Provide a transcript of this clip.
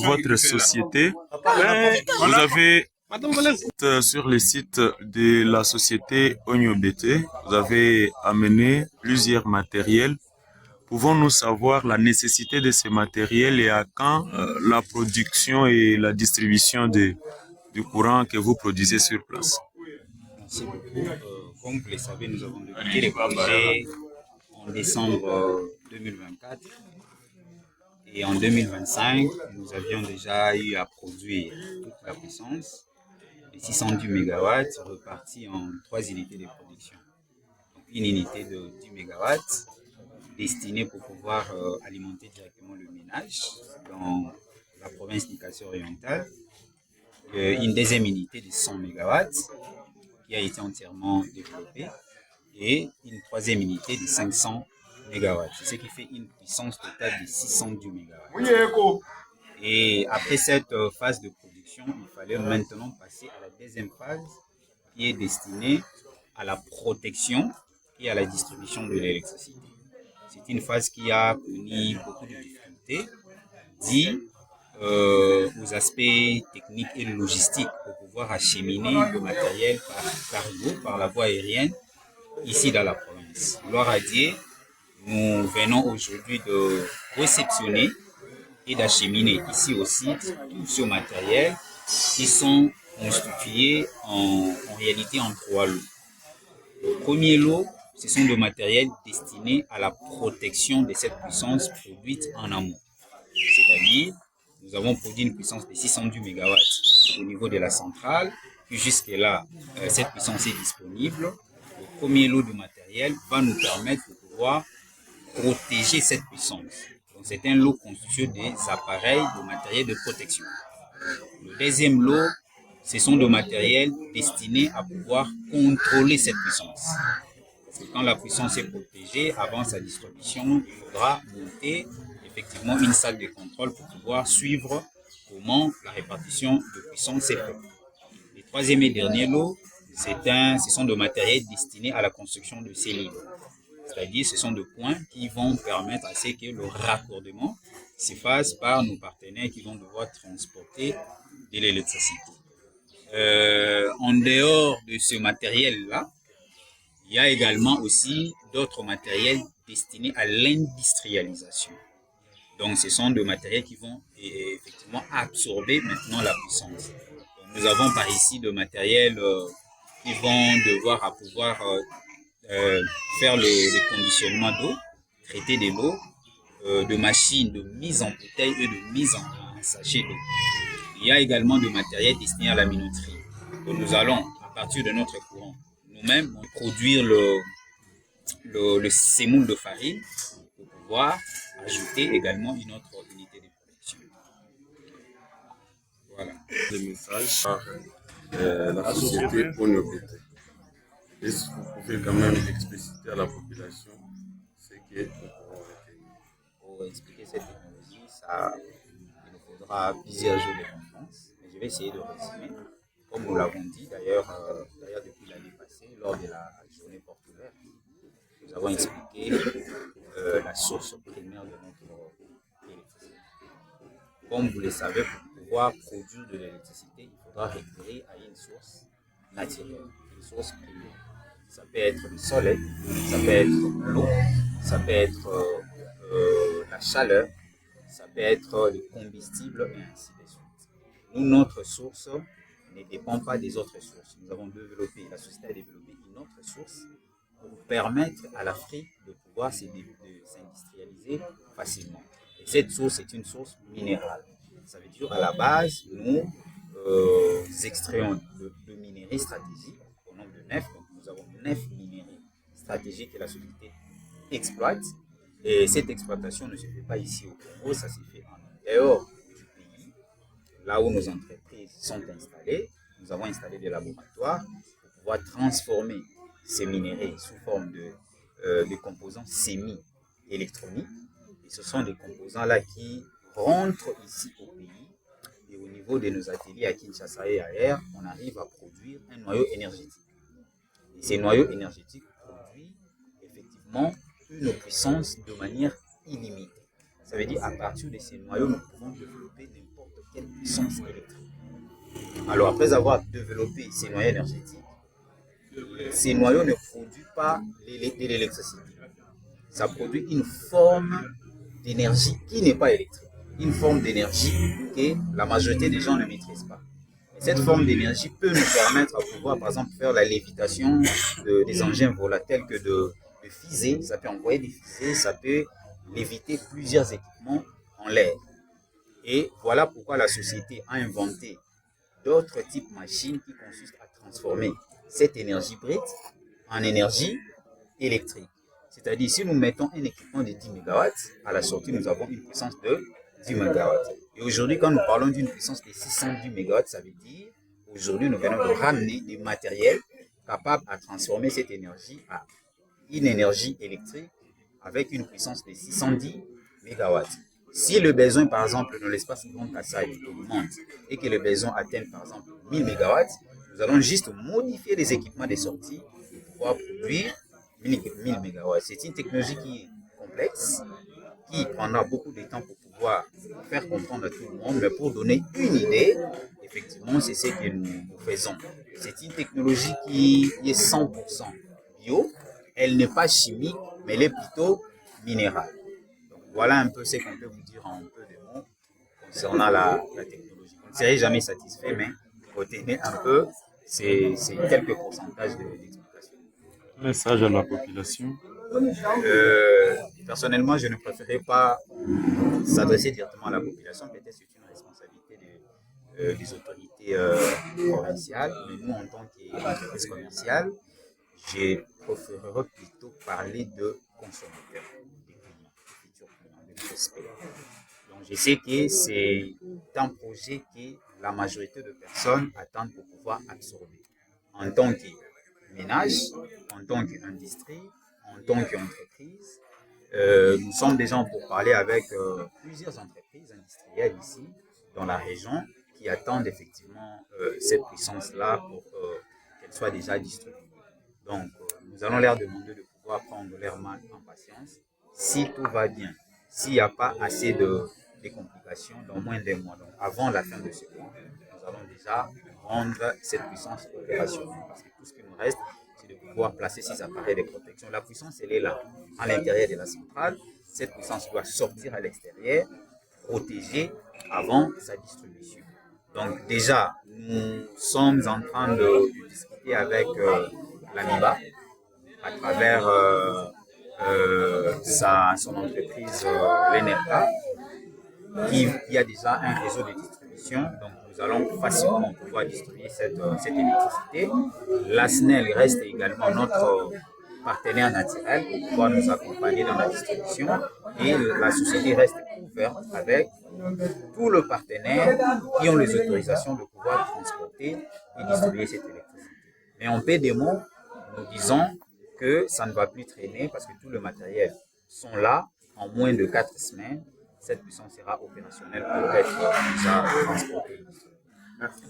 votre société. Vous avez sur le site de la société Onyobete, vous avez amené plusieurs matériels. Pouvons-nous savoir la nécessité de ces matériels et à quand la production et la distribution du courant que vous produisez sur place? Merci beaucoup. Comme vous le savez, nous avons débuté les projets en décembre 2024 et en 2025, nous avions déjà eu à produire toute la puissance de 610 MW repartie en 3 unités de production. Donc une unité de 10 MW destinée pour pouvoir alimenter directement le ménage dans la province d'Ikasso orientale, une deuxième unité de 100 MW qui a été entièrement développée et une troisième unité de 500 MW, ce qui fait une puissance totale de 610 MW. Et après cette phase de production, il fallait maintenant passer à la deuxième phase qui est destinée à la protection et à la distribution de l'électricité. C'est une phase qui a connu beaucoup de difficultés, dit aux aspects techniques et logistiques pour pouvoir acheminer le matériel par cargo, par la voie aérienne, ici dans la province. Gloire à Dieu, nous venons aujourd'hui de réceptionner et d'acheminer ici aussi tout ce matériel qui sont constitués en réalité en 3 lots. Le premier lot, ce sont des matériels destinés à la protection de cette puissance produite en amont. C'est-à-dire, nous avons produit une puissance de 610 MW au niveau de la centrale, puis jusque-là, cette puissance est disponible. Le premier lot de matériel va nous permettre de pouvoir protéger cette puissance. Donc, c'est un lot constitué des appareils de matériel de protection. Le deuxième lot, ce sont des matériels destinés à pouvoir contrôler cette puissance. Parce que quand la puissance est protégée, avant sa distribution, il faudra monter effectivement une salle de contrôle pour pouvoir suivre comment la répartition de puissance est faite. Le troisième et dernier lot, ce sont des matériels destinés à la construction de cellules. C'est-à-dire, ce sont des points qui vont permettre à ce que le raccordement se fasse par nos partenaires qui vont devoir transporter de l'électricité. En dehors de ce matériel-là, il y a également aussi d'autres matériels destinés à l'industrialisation. Donc, ce sont des matériels qui vont effectivement absorber maintenant la puissance. Donc, nous avons par ici des matériels qui vont devoir à pouvoir faire le conditionnement d'eau, traiter de l'eau, de machines de mise en bouteille et de mise en sachet d'eau. Il y a également du matériel destiné à la minoterie. Donc nous allons, à partir de notre courant, nous-mêmes produire le semoule de farine pour pouvoir ajouter également une autre unité de production. Voilà. Des messages par la société Onyobete. Est-ce que vous pouvez quand même expliciter à la population ce que nous pouvons retenir? Pour expliquer cette technologie, il nous faudra plusieurs jours de conférence, mais je vais essayer de résumer. Comme nous l'avons dit d'ailleurs depuis l'année passée, lors de la journée porte ouverte, nous avons expliqué la source primaire de notre électricité. Comme vous le savez, pour pouvoir produire de l'électricité, il faudra recourir à une source naturelle, une source primaire. Ça peut être le soleil, ça peut être l'eau, ça peut être la chaleur, ça peut être le combustible et ainsi de suite. Nous, notre source ne dépend pas des autres sources. Nous avons développé, la société a développé une autre source pour permettre à l'Afrique de pouvoir s'industrialiser facilement. Et cette source est une source minérale. Ça veut dire à la base, nous extrayons de minerais stratégiques au nombre de 9. Donc nous avons 9 minerais stratégiques que la société exploite. Et cette exploitation ne se fait pas ici au Congo, ça se fait en dehors du pays, là où nos entreprises sont installées. Nous avons installé des laboratoires pour pouvoir transformer ces minéraux sous forme de composants semi-électroniques. Et ce sont des composants-là qui rentrent ici au pays. Et au niveau de nos ateliers à Kinshasa et ailleurs, on arrive à produire un noyau énergétique. Et ces noyaux énergétiques produisent effectivement une puissance de manière illimitée. Ça veut dire qu'à partir de ces noyaux, nous pouvons développer n'importe puissance électrique. Alors, après avoir développé ces noyaux énergétiques, ces noyaux ne produisent pas de l'électricité. Ça produit une forme d'énergie qui n'est pas électrique, une forme d'énergie que la majorité des gens ne maîtrisent pas. Et cette forme d'énergie peut nous permettre de pouvoir, par exemple, faire la lévitation des engins volatiles que de fusées. Ça peut envoyer des fusées, ça peut léviter plusieurs équipements en l'air. Et voilà pourquoi la société a inventé d'autres types de machines qui consistent à transformer cette énergie brute en énergie électrique. C'est-à-dire, si nous mettons un équipement de 10 MW, à la sortie, nous avons une puissance de 10 MW. Et aujourd'hui, quand nous parlons d'une puissance de 610 MW, ça veut dire, aujourd'hui, nous venons de ramener des matériels capables à transformer cette énergie à une énergie électrique avec une puissance de 610 MW. Si le besoin, par exemple, dans l'espace Grand Kassai augmente et que le besoin atteigne, par exemple, 1000 MW, nous allons juste modifier les équipements de sortie pour pouvoir produire 1000 MW. C'est une technologie qui est complexe, qui prendra beaucoup de temps pour pouvoir faire comprendre à tout le monde, mais pour donner une idée, effectivement, c'est ce que nous faisons. C'est une technologie qui est 100% bio, elle n'est pas chimique, mais elle est plutôt minérale. Donc voilà un peu ce qu'on peut vous dire en peu de mots concernant la technologie. Vous ne serez jamais satisfait, mais retenez un peu, c'est quelques pourcentages d'explication. Message à la population. Personnellement, je ne préférais pas s'adresser directement à la population. Peut-être c'est une responsabilité des autorités provinciales, mais nous, en tant qu'entreprise commerciale, je préférerais plutôt parler de consommateurs, des clients, des futurs clients, de prospects. Donc, je sais que c'est un projet que la majorité de personnes attendent pour pouvoir absorber. En tant que ménage, en tant qu'industrie, en tant qu'entreprise, nous sommes déjà pour parler avec plusieurs entreprises industrielles ici, dans la région, qui attendent effectivement cette puissance-là pour qu'elle soit déjà distribuée. Donc, nous allons leur demander de pouvoir prendre leur mal en patience. Si tout va bien, s'il n'y a pas assez de complications dans moins d'un mois, donc avant la fin de ce mois, nous allons déjà rendre cette puissance opérationnelle. Parce que tout ce qui nous reste, c'est de pouvoir placer ces appareils de protection. La puissance, elle est là, à l'intérieur de la centrale. Cette puissance doit sortir à l'extérieur, protégée avant sa distribution. Donc déjà, nous sommes en train de discuter avec l'AMIBA à travers son entreprise l'ENERCA, qui a déjà un réseau de distribution. Donc nous allons facilement pouvoir distribuer cette électricité. La SNEL reste également notre partenaire naturel pour pouvoir nous accompagner dans la distribution, et la société reste ouverte avec tous les partenaires qui ont les autorisations de pouvoir transporter et distribuer cette électricité. Mais en peu de mots, nous disons que ça ne va plus traîner parce que tout le matériel sont là. En moins de 4 semaines, cette puissance sera opérationnelle pour être déjà transportée. Merci.